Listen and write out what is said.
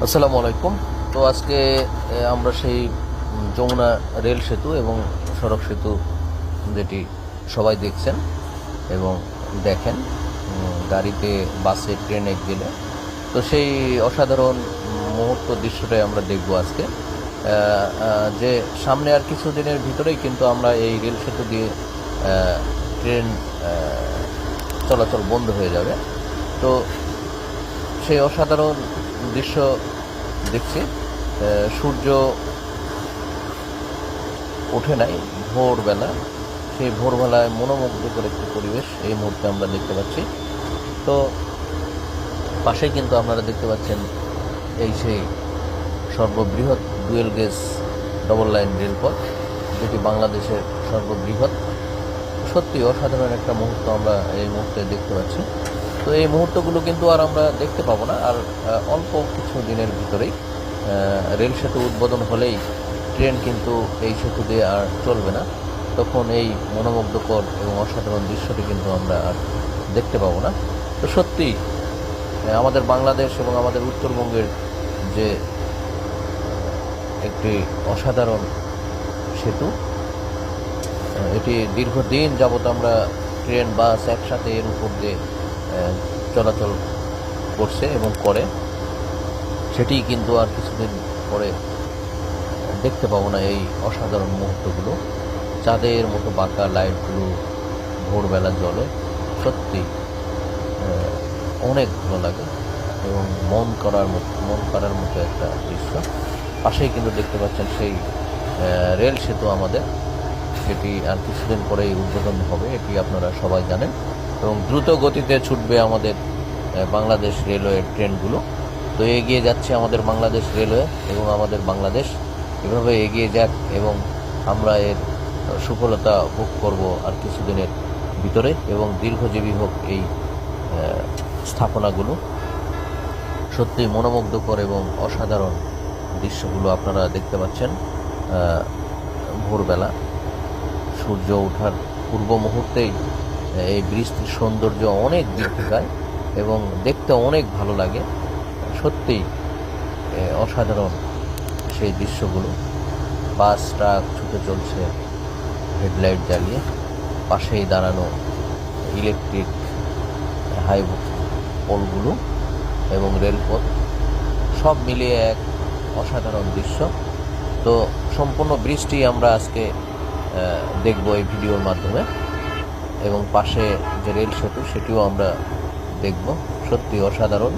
আসসালামু আলাইকুম। তো আজকে আমরা সেই যমুনা রেল সেতু এবং সড়ক সেতু যেটি সবাই দেখছেন এবং দেখেন গাড়িতে, বাসে, ট্রেনে গেলে, তো সেই অসাধারণ মুহূর্ত দৃশ্যটাই আমরা দেখব আজকে। যে সামনে আর কিছু দিনের ভিতরেই কিন্তু আমরা এই রেল সেতু দিয়ে ট্রেন চলাচল বন্ধ হয়ে যাবে। তো সেই অসাধারণ দৃশ্য দেখছি। সূর্য ওঠে নাই, ভোরবেলা। সেই ভোরবেলায় মনোমুগ্ধকর একটি পরিবেশ এই মুহূর্তে আমরা দেখতে পাচ্ছি। তো পাশেই কিন্তু আপনারা দেখতে পাচ্ছেন এই সেই সর্ববৃহৎ ডুয়েল গেজ ডবল লাইন রেলপথ, যেটি বাংলাদেশের সর্ববৃহৎ। সত্যি অসাধারণ একটা মুহূর্ত আমরা এই মুহূর্তে দেখতে পাচ্ছি। তো এই মুহূর্তগুলো কিন্তু আর আমরা দেখতে পাবো না। আর অল্প কিছু দিনের ভিতরেই রেল সেতু উদ্বোধন হলেই ট্রেন কিন্তু এই সেতু দিয়ে আর চলবে না। তখন এই মনোমুগ্ধকর এবং অসাধারণ দৃশ্যটি কিন্তু আমরা আর দেখতে পাবো না। তো সত্যি আমাদের বাংলাদেশ এবং আমাদের উত্তরবঙ্গের যে একটি অসাধারণ সেতু, এটি দীর্ঘদিন যাবৎ আমরা ট্রেন, বাস একসাথে এর উপর দিয়ে চলাচল করছে এবং করে, সেটি কিন্তু আর কিছুদিন পরে দেখতে পাবো না। এই অসাধারণ মুহূর্তগুলো, চাঁদের মতো বাঁকা লাইটগুলো ভোরবেলা জ্বলে, সত্যি অনেক ভালো লাগে এবং মন করার মতো একটা দৃশ্য। পাশেই কিন্তু দেখতে পাচ্ছেন সেই রেল সেতু আমাদের, সেটি আর কিছুদিন পরেই উদ্বোধন হবে, এটি আপনারা সবাই জানেন। এবং দ্রুত গতিতে ছুটবে আমাদের বাংলাদেশ রেলওয়ের ট্রেনগুলো। তো এগিয়ে যাচ্ছে আমাদের বাংলাদেশ রেলওয়ে এবং আমাদের বাংলাদেশ এভাবে এগিয়ে যাক এবং আমরা এর সফলতা ভোগ করব আর কিছুদিনের ভিতরে, এবং দীর্ঘজীবী হোক এই স্থাপনাগুলো। সত্যি মনোমুগ্ধকর এবং অসাধারণ দৃশ্যগুলো আপনারা দেখতে পাচ্ছেন। ভোরবেলা সূর্য ওঠার পূর্ব মুহূর্তেই এই ব্রিজটির সৌন্দর্য অনেক বৃদ্ধি পায় এবং দেখতে অনেক ভালো লাগে। সত্যিই অসাধারণ সেই দৃশ্যগুলো। বাস, ট্রাক ছুটে চলছে হেডলাইট জ্বালিয়ে, পাশেই দাঁড়ানো ইলেকট্রিক হাই পোলগুলো এবং রেলপথ, সব মিলিয়ে এক অসাধারণ দৃশ্য। তো সম্পূর্ণ ব্রিজটি আমরা আজকে দেখব এই ভিডিওর মাধ্যমে, এবং পাশে যে রেল সেতু সেটিও আমরা দেখব। সত্যি অসাধারণ।